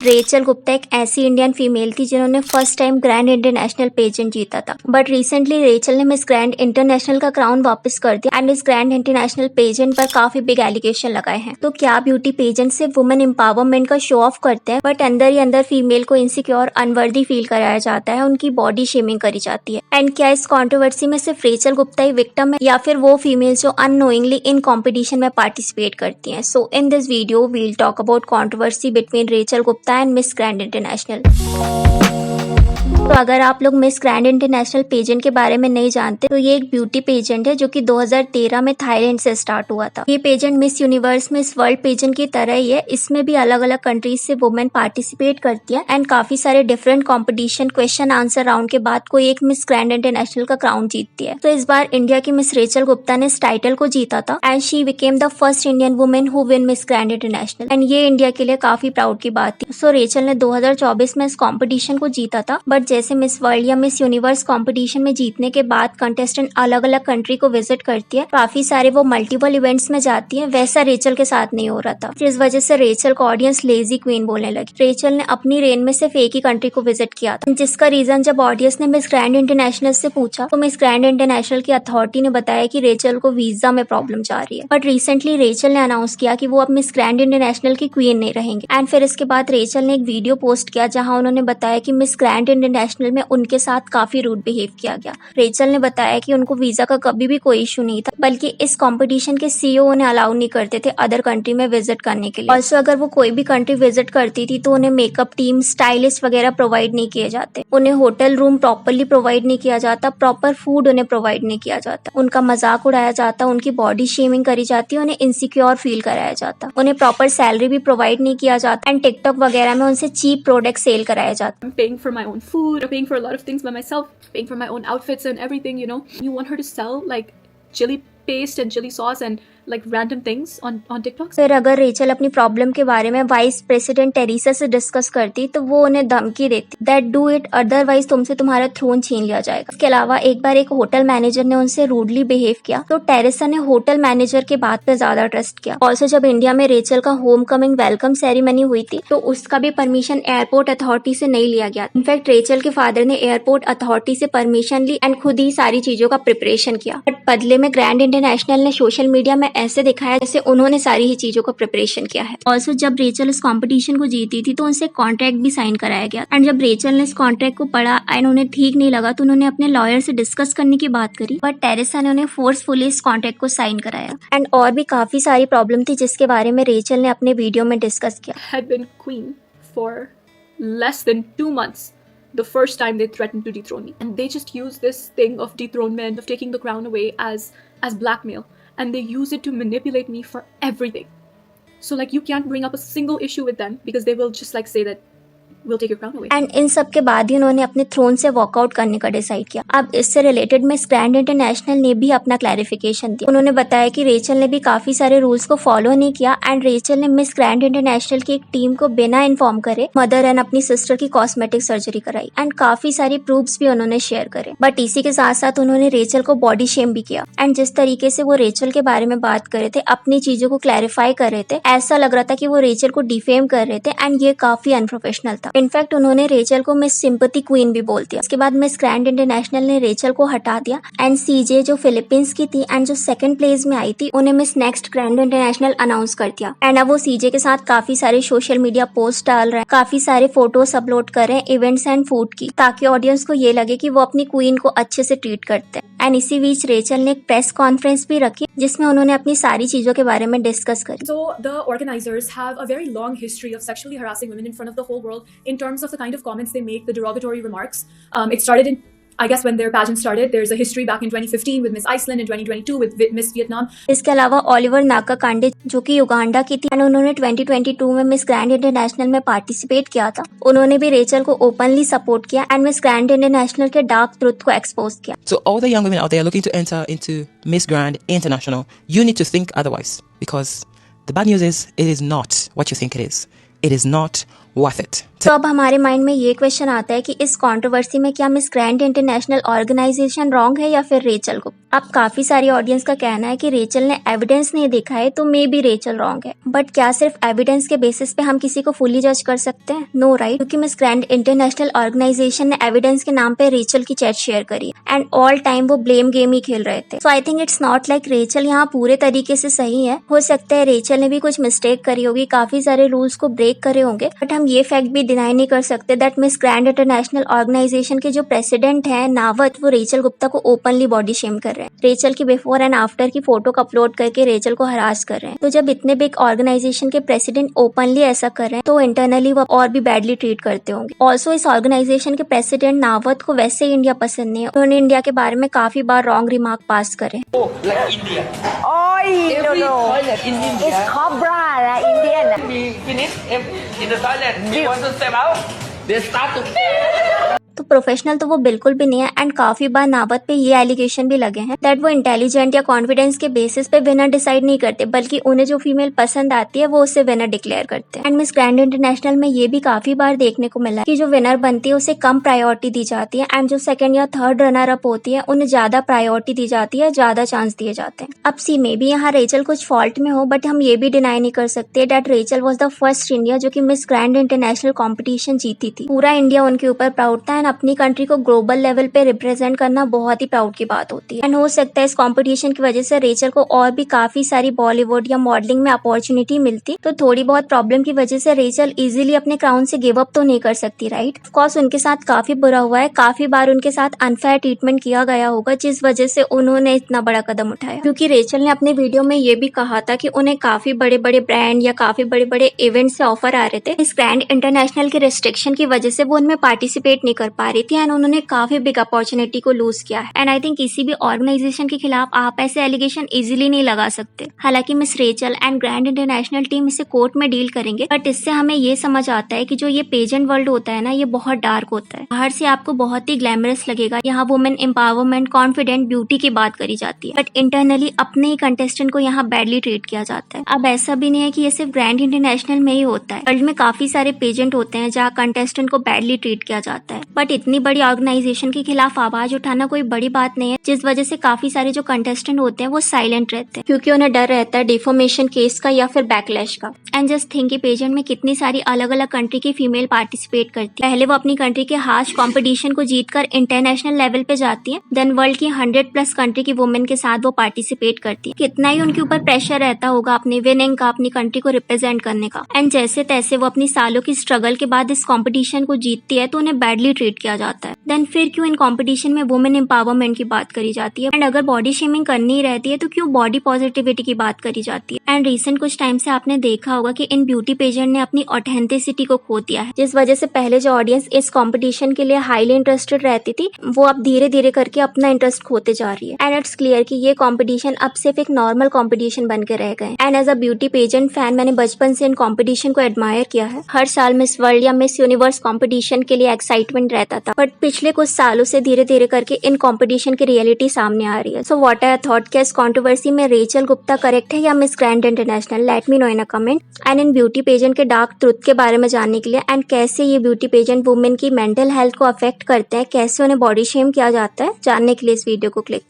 Rachel Gupta एक ऐसी Indian female थी जिन्होंने first time grand international pageant जीता था, बट रिसेंटली रेचल ने मिस ग्रैंड इंटरनेशनल का क्राउन वापस कर दिया एंड इस ग्रैंड इंटरनेशनल पेजेंट पर काफी बिग एलिगेशन लगाए हैं। तो क्या ब्यूटी पेजेंट सिर्फ वुमेन एम्पावरमेंट का शो ऑफ करते हैं, बट अंदर ही अंदर फीमेल को इनसिक्योर अनवर्दी फील कराया जाता है, उनकी बॉडी शेमिंग करी जाती है। एंड क्या इस कॉन्ट्रोवर्सी में सिर्फ रेचल गुप्ता ही विक्टिम है या फिर वो फीमेल जो अननोइंगली इन कॉम्पिटिशन में पार्टिसिपेट करती हैं? So in this video we'll talk about controversy between Rachel Gupta and Miss Grand International. तो अगर आप लोग मिस ग्रैंड इंटरनेशनल पेजेंट के बारे में नहीं जानते तो ये एक ब्यूटी पेजेंट है जो कि 2013 में थाईलैंड से स्टार्ट हुआ था। ये pageant Miss Universe Miss World pageant की तरह ही है। इसमें भी अलग अलग कंट्रीज से वुमेन पार्टिसिपेट करती है एंड काफी सारे different competition question answer round के बाद कोई एक मिस ग्रैंड इंटरनेशनल का क्राउन जीतती है। तो इस बार इंडिया की मिस रेचल गुप्ता ने इस टाइटल को जीता था and she became the first Indian women who win miss Grand international and ये इंडिया के लिए काफी प्राउड की बात थी। सो रेचल ने 2024 में इस कॉम्पिटिशन को जीता था, बट जैसे मिस वर्ल्ड या मिस यूनिवर्स कंपटीशन में जीतने के बाद कंटेस्टेंट अलग अलग कंट्री को विजिट करती है, काफी सारे वो मल्टीपल इवेंट्स में जाती है, वैसा रेचल के साथ नहीं हो रहा था। इस वजह से रेचल को ऑडियंस लेजी क्वीन बोलने लगी। रेचल ने अपनी रेन में सिर्फ एक ही कंट्री को विजिट किया था, जिसका रीजन जब ऑडियंस ने मिस ग्रैंड इंटरनेशनल से पूछा तो मिस ग्रैंड इंटरनेशनल की अथॉरिटी ने बताया कि रेचल को वीजा में प्रॉब्लम जा रही है। बट रिसेंटली रेचल ने अनाउंस किया कि वो अब मिस ग्रैंड इंटरनेशनल की क्वीन नहीं रहेंगे एंड फिर इसके बाद रेचल ने एक वीडियो पोस्ट किया जहां उन्होंने बताया कि मिस ग्रैंड इंटरनेशनल में उनके साथ काफी रूड बिहेव किया गया। रेचल ने बताया कि उनको वीजा का कभी भी कोई इशू नहीं था, बल्कि इस कंपटीशन के सीईओ उन्हें अलाउ नहीं करते थे अदर कंट्री में विजिट करने के लिए। ऑल्सो अगर वो कोई भी कंट्री विजिट करती थी तो उन्हें मेकअप टीम, स्टाइलिस्ट वगैरह प्रोवाइड नहीं किए जाते, उन्हें होटल रूम प्रॉपरली प्रोवाइड नहीं किया जाता, प्रॉपर फूड उन्हें प्रोवाइड नहीं किया जाता, उनका मजाक उड़ाया जाता, उनकी बॉडी शेमिंग करी जाती, उन्हें इनसिक्योर फील कराया जाता, उन्हें प्रॉपर सैलरी भी प्रोवाइड नहीं किया जाता एंड टिकटॉक वगैरह में उनसे चीप प्रोडक्ट सेल कराया जाता। I'm paying for my own food, I'm paying for a lot of things by myself, paying for my own outfits and everything, you know. You want her to sell like chili paste and chili sauce and like random things on TikTok. फिर अगर Rachel अपनी problem के बारे में vice president Teresa से discuss करती तो वो उन्हें धमकी देती दैट डू इट अदरवाइज तुमसे तुम्हारा थ्रोन छीन लिया जाएगा। इसके अलावा एक बार एक होटल मैनेजर ने उनसे रूडली बिहेव किया तो टेरेसा ने होटल मैनेजर के बात पे ज्यादा ट्रस्ट किया। ऑल्सो जब इंडिया में रेचल का होम कमिंग वेलकम सेरेमनी हुई थी तो उसका भी परमिशन एयरपोर्ट अथॉरिटी से नहीं लिया गया। इनफैक्ट रेचल के फादर ने एयरपोर्ट अथॉरिटी से परमिशन ली एंड खुद ही सारी चीजों का प्रिपरेशन किया, बट बदले में ग्रैंड इंटरनेशनल ने सोशल मीडिया में ऐसे दिखाया जैसे उन्होंने सारी ही चीजों का प्रिपरेशन किया है। ऑल्सो जब रेचल इस कंपटीशन को जीती थी तो उनसे कॉन्ट्रैक्ट भी साइन कराया गया एंड जब रेचल ने इस कॉन्ट्रैक्ट को पढ़ा एंड उन्हें ठीक नहीं लगा तो उन्होंने अपने लॉयर से डिस्कस करने की बात करी, बट टेरेसा ने उन्हें फोर्सफुली इस कॉन्ट्रैक्ट को साइन कराया एंड और भी काफी सारी प्रॉब्लम थी जिसके बारे में रेचल ने अपने वीडियो में डिस्कस किया। Had been queen for less than 2 months the first time they threatened to dethrone me, and they just use this thing of dethronement, of taking the crown away as blackmail, and they use it to manipulate me for everything. So like you can't bring up a single issue with them because they will just like say that we'll take your crown away. And in सब के बाद ही उन्होंने अपने throne से walkout करने का decide किया। अब इससे रिलेटेड मिस ग्रैंड इंटरनेशनल ने भी अपना क्लैरिफिकेशन दिया। उन्होंने बताया कि रेचल ने भी काफी सारे रूल्स को फॉलो नहीं किया एंड रेचल ने मिस ग्रैंड इंटरनेशनल की एक टीम को बिना इन्फॉर्म करे मदर एंड अपनी सिस्टर की कॉस्मेटिक सर्जरी कराई एंड काफी सारी प्रूफ्स भी उन्होंने शेयर करे। बट इसी के साथ साथ उन्होंने रेचल को बॉडी शेम भी किया एंड जिस तरीके से वो रेचल के बारे में बात कर रहे थे, अपनी चीजों को क्लैरिफाई कर रहे थे, ऐसा लग रहा था कि वो रेचल को डिफेम कर रहे थे एंड ये काफी अनप्रोफेशनल था। इनफैक्ट उन्होंने रेचल को मिस सिंपैथी क्वीन भी बोल दिया। उसके बाद मिस ग्रैंड इंटरनेशनल ने रेचल को हटा दिया एंड सीजे जो फिलीपींस की थी एंड जो सेकंड प्लेस में आई थी उन्हें miss next grand international announce कर दिया एंड अब वो सीजे के साथ काफी सारे सोशल मीडिया पोस्ट डाल रहे हैं, काफी सारे फोटोज अपलोड कर रहे हैं इवेंट्स एंड फूड की, ताकि ऑडियंस को ये लगे कि वो अपनी क्वीन को अच्छे से ट्रीट करते हैं। एंड इसी बीच रेचल ने एक प्रेस कॉन्फ्रेंस भी रखी जिसमें उन्होंने अपनी सारी चीजों के बारे में डिस्कस करी। So the organizers have a very long history of sexually harassing women in front of the whole world in terms of the kind of comments they make, the derogatory remarks. It started in, I guess, when their pageant started. There's a history back in 2015 with Miss Iceland, in 2022 with Miss Vietnam. इसके अलावा Oliver नाकाकांडे जो कि Uganda की थी and उन्होंने 2022 में miss Grand international में participate किया था, उन्होंने भी रेचल को ओपनली सपोर्ट किया एंड मिस ग्रैंड इंटरनेशनल के डार्क ट्रुथ को एक्सपोज किया। So all the young women out there looking to enter into Miss Grand International, you need to think otherwise, because the bad news is it is not what you think it is. It is not worth it. तो अब हमारे mind में ये question आता है कि इस controversy में क्या Miss Grand International Organization wrong है या फिर रेचल को। अब काफी सारी ऑडियंस का कहना है कि रेचल ने एविडेंस नहीं देखा है तो मे बी रेचल रॉन्ग है, बट क्या सिर्फ एविडेंस के बेसिस पे हम किसी को फुली जज कर सकते हैं? नो राइट, क्योंकि मिस ग्रैंड इंटरनेशनल ऑर्गेनाइजेशन ने एविडेंस के नाम पे रेचल की चैट शेयर करी एंड ऑल टाइम वो ब्लेम गेम ही खेल रहे थे। So I think it's not like Rachel यहाँ पूरे तरीके से सही है। हो सकता है रेचल ने भी कुछ मिस्टेक करी होगी, काफी सारे रूल्स को ब्रेक करे होंगे, बट हम ये फैक्ट भी डिनाई नहीं कर सकते that Miss Grand International Organization के जो प्रेसिडेंट है नावत, वो रेचल गुप्ता को ओपनली बॉडी शेम कर रहे हैं। रेचल की बिफोर एंड आफ्टर की फोटो को अपलोड करके रेचल को हरास कर रहे हैं। तो जब इतने बिग ऑर्गेनाइजेशन के प्रेसिडेंट ओपनली ऐसा कर रहे हैं तो इंटरनली वो और भी बैडली ट्रीट करते होंगे। ऑल्सो इस ऑर्गेनाइजेशन के प्रेसिडेंट नावत को वैसे ही इंडिया पसंद नहीं है, उन्होंने इंडिया के बारे में काफी बार रॉन्ग रिमार्क पास करे। Oh, like India. Oi, no, Every no. toilet in India. It's cobra, like Indian. We finish in the toilet. We want to step out. They start to. तो प्रोफेशनल तो वो बिल्कुल भी नहीं है एंड काफी बार नावत पे ये एलिगेशन भी लगे हैं दैट वो इंटेलिजेंट या कॉन्फिडेंस के बेसिस पे विनर डिसाइड नहीं करते, बल्कि उन्हें जो फीमेल पसंद आती है वो उससे विनर डिक्लेयर करते हैं। एंड मिस ग्रैंड इंटरनेशनल में ये भी काफी बार देखने को मिला कि जो विनर बनती है उसे कम प्रायोरिटी दी जाती है एंड जो सेकंड या थर्ड रनर अप होती है उन्हें ज्यादा प्रायोरिटी दी जाती है, ज्यादा चांस दिए जाते हैं। अब सी मे बी यहाँ रेचल कुछ फॉल्ट में हो, बट हम ये भी डिनाई नहीं कर सकते that Rachel was the first India जो कि मिस ग्रैंड इंटरनेशनल कॉम्पिटिशन जीती थी। पूरा इंडिया उनके ऊपर प्राउड था एंड अपनी कंट्री को ग्लोबल लेवल पे रिप्रेजेंट करना बहुत ही प्राउड की बात होती है। एंड हो सकता है इस कंपटीशन की वजह से रेचल को और भी काफी सारी बॉलीवुड या मॉडलिंग में अपॉर्चुनिटी मिलती, तो थोड़ी बहुत प्रॉब्लम की वजह से रेचल इजीली अपने क्राउन से गिव अप तो नहीं कर सकती, राइट। ऑफ कोर्स उनके साथ काफी बुरा हुआ है, काफी बार उनके साथ अनफेयर ट्रीटमेंट किया गया होगा जिस वजह से उन्होंने इतना बड़ा कदम उठाया। क्योंकि रेचल ने अपने वीडियो में ये भी कहा था कि उन्हें काफी बड़े बड़े ब्रांड या काफी बड़े बड़े इवेंट से ऑफर आ रहे थे, इस ग्रैंड इंटरनेशनल के रिस्ट्रिक्शन की वजह से वो उनमें पार्टिसिपेट नहीं कर पा रही थी एंड उन्होंने काफी बिग अपॉर्चुनिटी को लूज किया है। एंड आई थिंक किसी भी ऑर्गेनाइजेशन के खिलाफ आप ऐसे एलिगेशन इजीली नहीं लगा सकते। हालांकि miss Rachel and grand international team इसे कोर्ट में डील करेंगे, बट इससे हमें ये समझ आता है कि जो ये पेजेंट वर्ल्ड होता है ना, ये बहुत डार्क होता है। बाहर से आपको बहुत ही ग्लैमरस लगेगा, यहाँ वुमेन एम्पावरमेंट, कॉन्फिडेंट, ब्यूटी की बात करी जाती है, बट इंटरनली अपने ही कंटेस्टेंट को यहाँ बैडली ट्रीट किया जाता है। अब ऐसा भी नहीं है कि ये सिर्फ ग्रैंड इंटरनेशनल में ही होता है, वर्ल्ड में काफी सारे पेजेंट होते हैं जहाँ कंटेस्टेंट को बैडली ट्रीट किया जाता है। बट इतनी बड़ी ऑर्गेनाइजेशन के खिलाफ आवाज उठाना कोई बड़ी बात नहीं है, जिस वजह से काफी सारे जो कंटेस्टेंट होते हैं वो साइलेंट रहते हैं क्योंकि उन्हें डर रहता है डिफॉर्मेशन केस का या फिर बैकलैश का। एंड जस्ट थिंक पेजेंट में कितनी सारी अलग अलग कंट्री की फीमेल पार्टिसिपेट करती है। पहले वो अपनी कंट्री के हार्श कंपटीशन को जीतकर इंटरनेशनल लेवल पे जाती है, देन वर्ल्ड की 100+ कंट्री की वुमेन के साथ वो पार्टिसिपेट करती है। कितना ही उनके ऊपर प्रेशर रहता होगा अपनी विनिंग का, अपनी कंट्री को रिप्रेजेंट करने का। एंड जैसे तैसे वो अपनी सालों की स्ट्रगल के बाद इस कॉम्पिटिशन को जीतती है तो उन्हें बैडली ट्रीट किया जाता है। देन फिर क्यों इन कॉम्पिटिशन में वुमेन एम्पावरमेंट की बात करी जाती है? एंड अगर बॉडी शेमिंग करनी ही रहती है तो क्यों बॉडी पॉजिटिविटी की बात करी जाती है? एंड रिसेंट कुछ टाइम से आपने देखा होगा कि इन ब्यूटी पेजेंट ने अपनी ऑथेंटिसिटी को खो दिया है, जिस वजह से पहले जो ऑडियंस इस कंपटीशन के लिए हाईली इंटरेस्टेड रहती थी वो अब धीरे धीरे करके अपना इंटरेस्ट खोते जा रही है। एंड इट्स क्लियर कि ये कंपटीशन अब सिर्फ एक नॉर्मल कंपटीशन बन के रह गए। And as a beauty pageant fan मैंने बचपन से इन कंपटीशन को एडमायर किया है। हर साल मिस वर्ल्ड या मिस यूनिवर्स कंपटीशन के लिए एक्साइटमेंट रहता था, बट पिछले कुछ सालों से धीरे धीरे करके इन कंपटीशन की रियलिटी सामने आ रही है। सो व्हाट आई थॉट, क्या इस कंट्रोवर्सी में रेचल गुप्ता करेक्ट है या Miss Grand International? Let me know in a comment. And in beauty pageant के डार्क ट्रुथ के बारे में जानने के लिए एंड कैसे ये ब्यूटी पेजेंट वुमेन की मेंटल हेल्थ को अफेक्ट करते हैं, कैसे उन्हें बॉडी शेम किया जाता है, जानने के लिए इस वीडियो को क्लिक